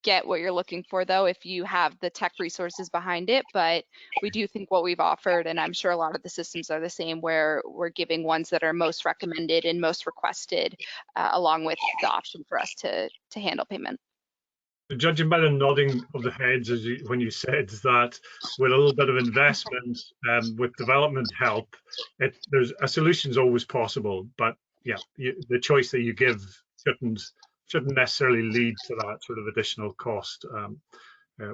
get what you're looking for, though, if you have the tech resources behind it. But we do think what we've offered, and I'm sure a lot of the systems are the same, where we're giving ones that are most recommended and most requested, along with the option for us to handle payment. Judging by the nodding of the heads when you said that with a little bit of investment, with development help, there's a solution's always possible. But yeah, the choice that you give shouldn't necessarily lead to that sort of additional cost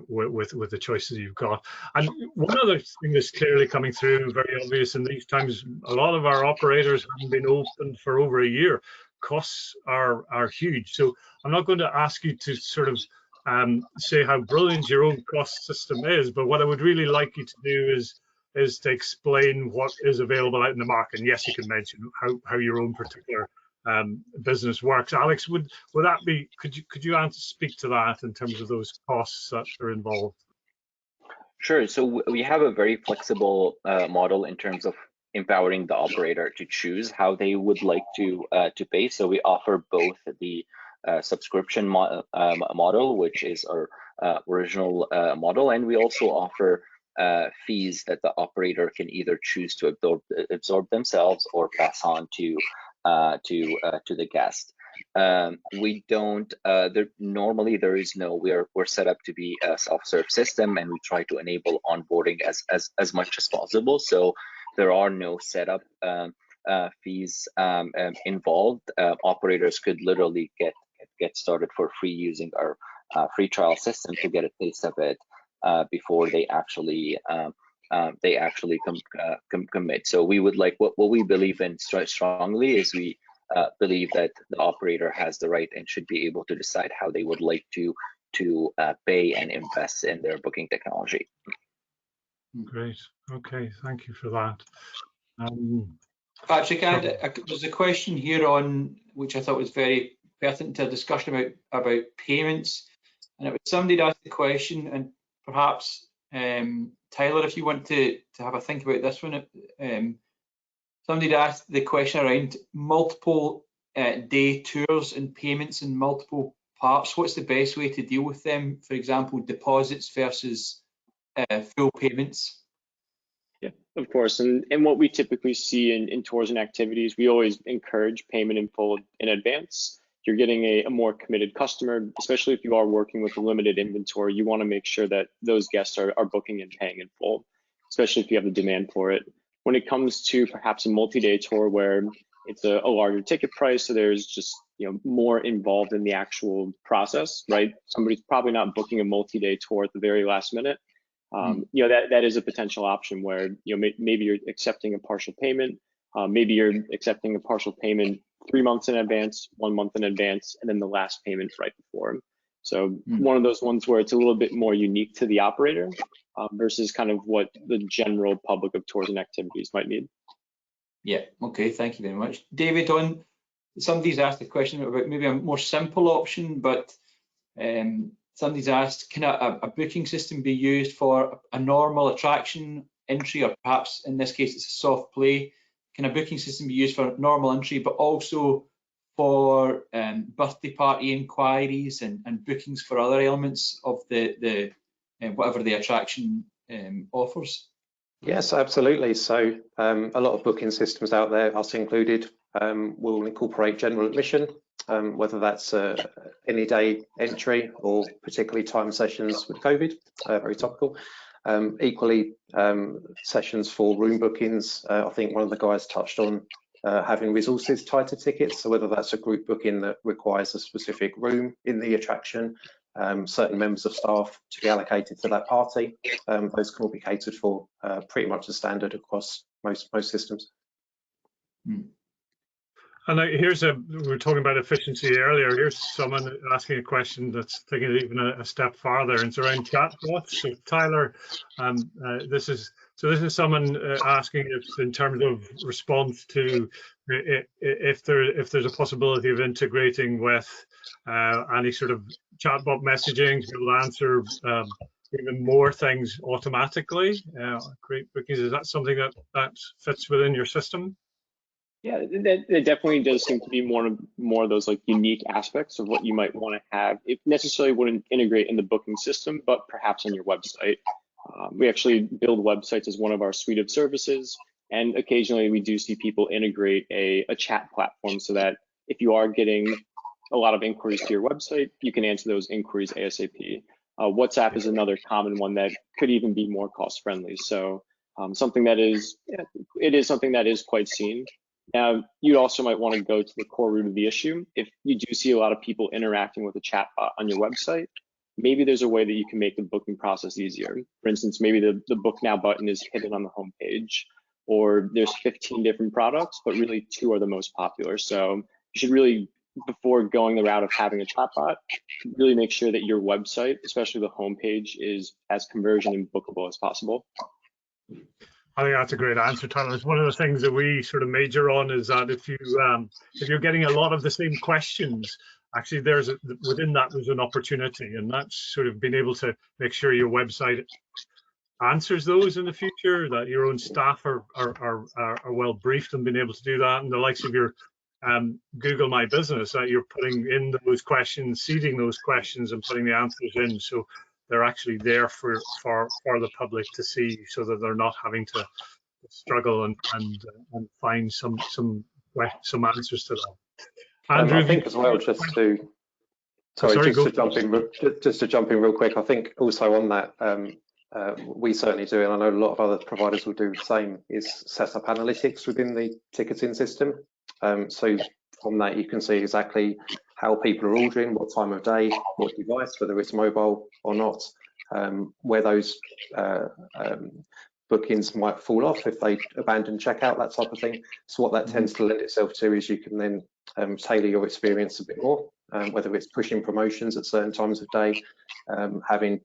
with the choices you've got. And one other thing that's clearly coming through, very obvious in these times, a lot of our operators haven't been open for over a year. Costs are huge. So I'm not going to ask you to sort of say how brilliant your own cost system is, but what I would really like you to do is to explain what is available out in the market. And yes, you can mention how your own particular business works. Alex, would that be, could you speak to that in terms of those costs that are involved? Sure. So we have a very flexible model in terms of empowering the operator to choose how they would like to pay. So we offer both the subscription model, which is our original model, and we also offer fees that the operator can either choose to absorb themselves or pass on to the guest. We don't. Normally, there is no. We're set up to be a self-serve system, and we try to enable onboarding as much as possible. So there are no setup fees involved. Operators could literally get started for free using our free trial system to get a taste of it before they actually commit. So we would like what we believe in strongly is we believe that the operator has the right and should be able to decide how they would like to pay and invest in their booking technology. Great. Okay, thank you for that. Patrick, there's a question here on which I thought was very pertinent to a discussion about payments, and it was somebody that asked the question, and perhaps Tyler, if you want to have a think about this one, somebody asked the question around multiple day tours and payments in multiple parts. What's the best way to deal with them? For example, deposits versus full payments. Yeah, of course. And what we typically see in tours and activities, we always encourage payment in full in advance. You're getting a more committed customer, especially if you are working with a limited inventory. You want to make sure that those guests are booking and paying in full, especially if you have the demand for it. When it comes to perhaps a multi-day tour where it's a larger ticket price, so there's just more involved in the actual process, right? Somebody's probably not booking a multi-day tour at the very last minute. That is a potential option where maybe you're accepting a partial payment, maybe you're accepting a partial payment 3 months in advance, 1 month in advance, and then the last payment right before. So one of those ones where it's a little bit more unique to the operator versus kind of what the general public of tours and activities might need. Yeah, okay, thank you very much. David, on somebody's asked a question about maybe a more simple option, but somebody's asked, can a booking system be used for a normal attraction entry, or perhaps in this case it's a soft play? Can a booking system be used for normal entry, but also for birthday party inquiries and bookings for other elements of the whatever the attraction offers? Yes, absolutely. So a lot of booking systems out there, us included, will incorporate general admission, whether that's any day entry or particularly time sessions with COVID, very topical. Equally, sessions for room bookings. I think one of the guys touched on having resources tied to tickets. So whether that's a group booking that requires a specific room in the attraction, certain members of staff to be allocated to that party, those can all be catered for pretty much as standard across most systems. And we were talking about efficiency earlier. Here's someone asking a question that's taking it even a step farther, and it's around chatbots. So Tyler, this is someone asking if, in terms of response to, if there's a possibility of integrating with any sort of chatbot messaging to be able to answer even more things automatically, create bookings. Is that something that fits within your system? Yeah, that definitely does seem to be more of those like unique aspects of what you might want to have. It necessarily wouldn't integrate in the booking system, but perhaps on your website. We actually build websites as one of our suite of services, and occasionally we do see people integrate a chat platform so that if you are getting a lot of inquiries to your website, you can answer those inquiries ASAP. WhatsApp is another common one that could even be more cost friendly. So something that is, it is something that is quite seen. Now, you also might want to go to the core root of the issue. If you do see a lot of people interacting with a chatbot on your website, maybe there's a way that you can make the booking process easier. For instance, maybe the Book Now button is hidden on the homepage, or there's 15 different products, but really 2 are the most popular. So you should really, before going the route of having a chatbot, really make sure that your website, especially the homepage, is as conversion and bookable as possible. I think that's a great answer, Tyler. It's one of the things that we sort of major on, is that if you're getting a lot of the same questions, actually within that there's an opportunity, and that's sort of being able to make sure your website answers those in the future, that your own staff are well briefed and being able to do that, and the likes of your Google My Business, that you're putting in those questions, seeding those questions and putting the answers in, so they're actually there for the public to see, so that they're not having to struggle and find some answers to them. Andrew, I think as well, just to jump in real quick. I think also on that, we certainly do, and I know a lot of other providers will do the same, is set up analytics within the ticketing system. So from that you can see exactly how people are ordering, what time of day, what device, whether it's mobile or not, where those bookings might fall off if they abandon checkout, that type of thing. So what that tends to lend itself to is you can then tailor your experience a bit more, whether it's pushing promotions at certain times of day, having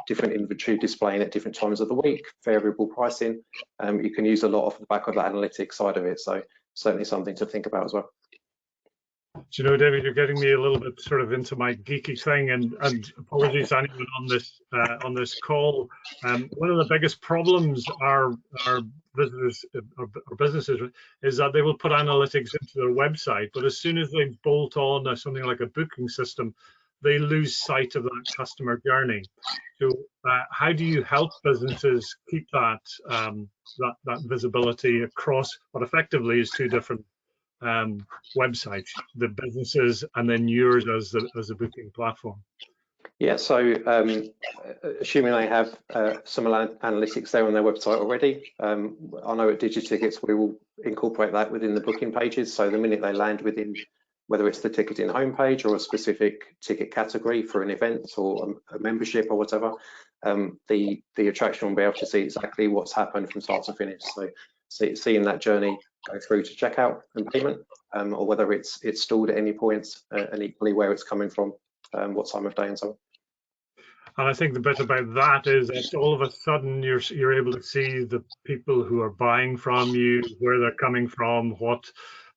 different inventory displaying at different times of the week, variable pricing. You can use a lot off the back of the analytics side of it. So certainly something to think about as well. Do you know, David, you're getting me a little bit sort of into my geeky thing, and apologies to anyone on this call. One of the biggest problems our visitors or businesses is that they will put analytics into their website, but as soon as they bolt on something like a booking system, they lose sight of that customer journey. So how do you help businesses keep that visibility across what effectively is 2 different websites, the businesses and then yours as the booking platform? Yeah, so assuming they have some analytics there on their website already, I know at DigiTickets we will incorporate that within the booking pages. So the minute they land within, whether it's the ticketing homepage or a specific ticket category for an event or a membership or whatever, the attraction will be able to see exactly what's happened from start to finish. So seeing that journey go through to checkout and payment, or whether it's stored at any point, and equally where it's coming from, what time of day and so on. And I think the bit about that is that all of a sudden you're able to see the people who are buying from you, where they're coming from, what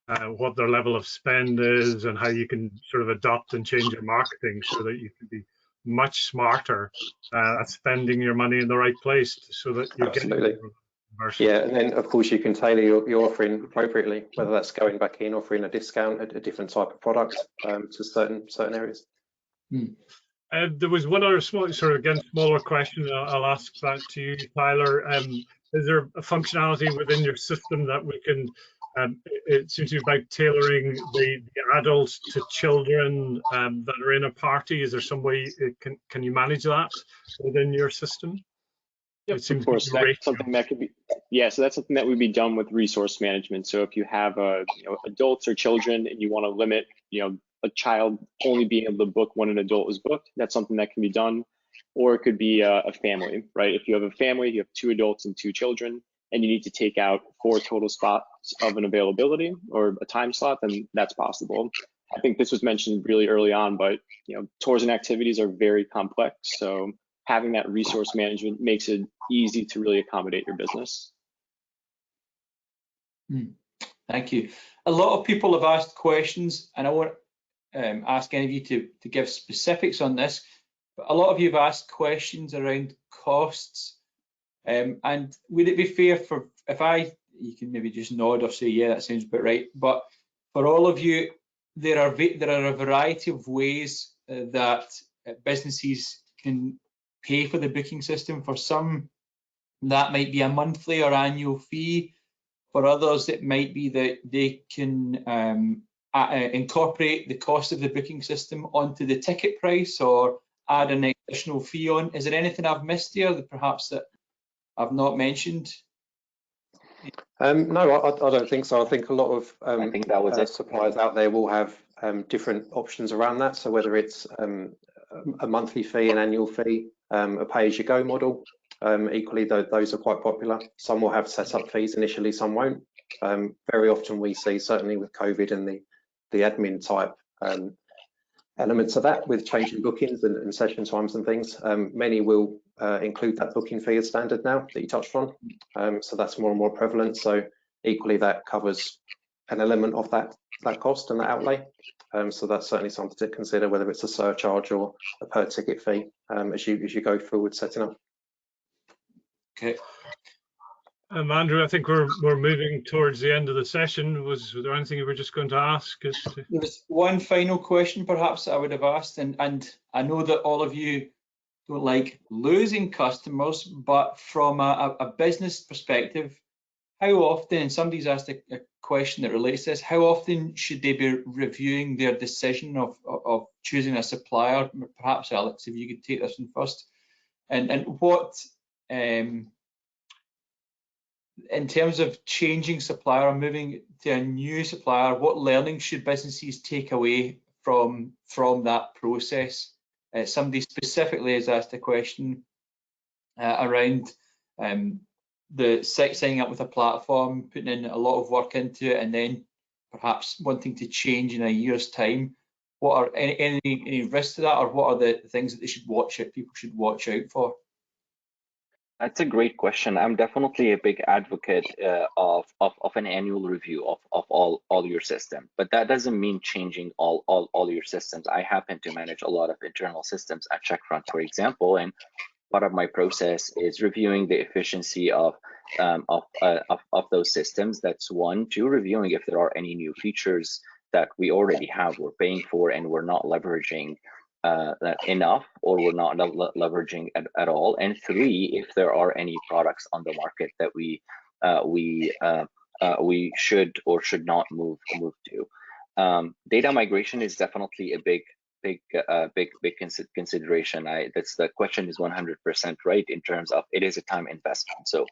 their level of spend is, and how you can sort of adopt and change your marketing so that you can be much smarter at spending your money in the right place, so that you're Absolutely. getting conversion. Yeah, and then of course you can tailor your offering appropriately, whether that's going back in, offering a discount, a different type of product to certain areas. There was one other smaller question. I'll ask that to you, Tyler. Is there a functionality within your system that we can? It seems to be about tailoring the adults to children that are in a party. Is there some way can you manage that within your system? Yep, of course. That's something that could be, so that's something that would be done with resource management. So if you have adults or children and you want to limit, a child only being able to book when an adult is booked, that's something that can be done. Or it could be a family, right? If you have a family, you have 2 adults and 2 children, and you need to take out 4 total spots of an availability or a time slot, then that's possible. I think this was mentioned really early on, but tours and activities are very complex. So having that resource management makes it easy to really accommodate your business. Thank you. A lot of people have asked questions, and I won't ask any of you to give specifics on this, but a lot of you have asked questions around costs. And would it be fair you can maybe just nod or say, yeah, that sounds about right. But for all of you, there are a variety of ways that businesses can pay for the booking system. For some, that might be a monthly or annual fee. For others, it might be that they can incorporate the cost of the booking system onto the ticket price or add an additional fee on. Is there anything I've missed here that perhaps that I've not mentioned? No, I don't think so. I think a lot of I think that was it. suppliers out there will have different options around that. So whether it's a monthly fee, an annual fee, a pay-as-you-go model, equally those are quite popular. Some will have setup fees initially, some won't. Very often we see, certainly with COVID and the admin type elements of that, with changing bookings and session times and things, many will include that booking fee as standard now that you touched on. So that's more and more prevalent. So equally that covers an element of that cost and that outlay. So that's certainly something to consider, whether it's a surcharge or a per ticket fee as you go forward setting up. Okay. Andrew, I think we're moving towards the end of the session. Was there anything you were just going to ask? There's one final question perhaps I would have asked, and I know that all of you don't like losing customers, but from a business perspective, how often, and somebody's asked a question that relates to this, how often should they be reviewing their decision of choosing a supplier? Perhaps Alex, if you could take this one first. And what, in terms of changing supplier or moving to a new supplier, what learning should businesses take away from that process? Somebody specifically has asked a question around the signing up with a platform, putting in a lot of work into it, and then perhaps wanting to change in a year's time. What are any risks to that, or what are the things that they should watch out? People should watch out for. That's a great question. I'm definitely a big advocate of an annual review of all your system, but that doesn't mean changing all your systems. I happen to manage a lot of internal systems at Checkfront, for example, and part of my process is reviewing the efficiency of those systems. That's one. Two, reviewing if there are any new features that we already have, we're paying for, and we're not leveraging enough, or we're not leveraging at all. And three, if there are any products on the market that we should or should not move to. Data migration is definitely a big consideration. That's the question is 100% right in terms of it is a time investment. So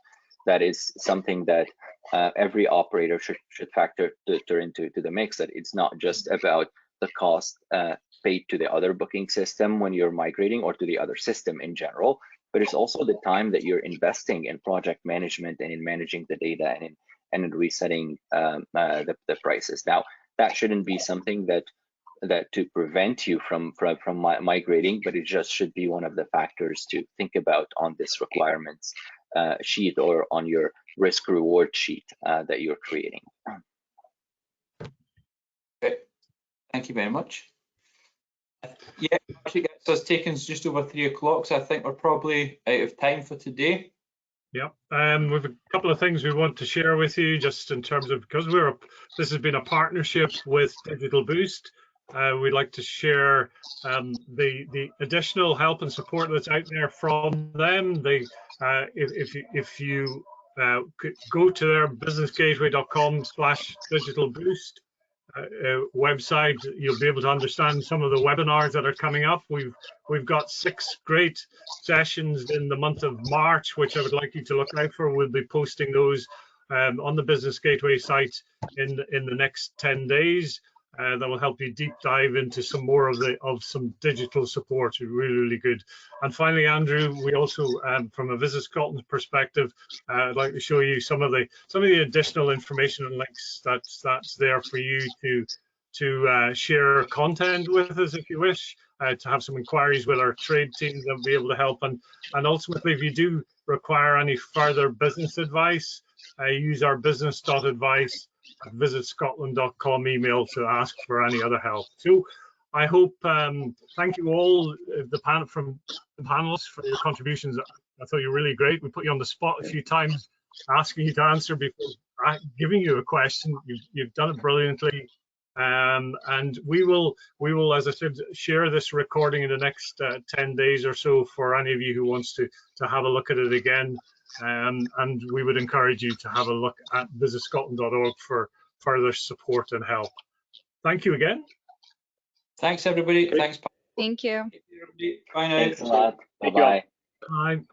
that is something that every operator should factor into the mix. That it's not just about the cost paid to the other booking system when you're migrating, or to the other system in general, but it's also the time that you're investing in project management and in managing the data and then resetting the prices. Now, that shouldn't be something that to prevent you from migrating, but it just should be one of the factors to think about on this requirements sheet or on your risk reward sheet that you're creating. Okay. Thank you very much. Yeah, actually, so it's taken us just over 3 o'clock, so I think we're probably out of time for today. Yeah, we've a couple of things we want to share with you, just in terms of, because this has been a partnership with Digital Boost. We'd like to share the additional help and support that's out there from them. If you go to their businessgateway.com/digitalboost website, you'll be able to understand some of the webinars that are coming up. We've got 6 great sessions in the month of March, which I would like you to look out for. We'll be posting those on the Business Gateway site in the next 10 days. That will help you deep dive into some more of some digital support. Really good. And finally, Andrew, we also, from a Visit Scotland perspective, I'd like to show you some of the additional information and links that's there for you to share content with us if you wish, to have some inquiries with our trade team that will be able to help. And ultimately, if you do require any further business advice, use our business.advice at VisitScotland.com email to ask for any other help. So I hope, thank you all, from the panelists, for your contributions. I thought you were really great. We put you on the spot a few times, asking you to answer before giving you a question. You've done it brilliantly. And we will, as I said, share this recording in the next 10 days or so for any of you who wants to have a look at it again. And we would encourage you to have a look at visitscotland.org for further support and help. Thank you again. Thanks, everybody. Thanks. Thank you. Bye now. Thanks a lot. Bye-bye. Bye.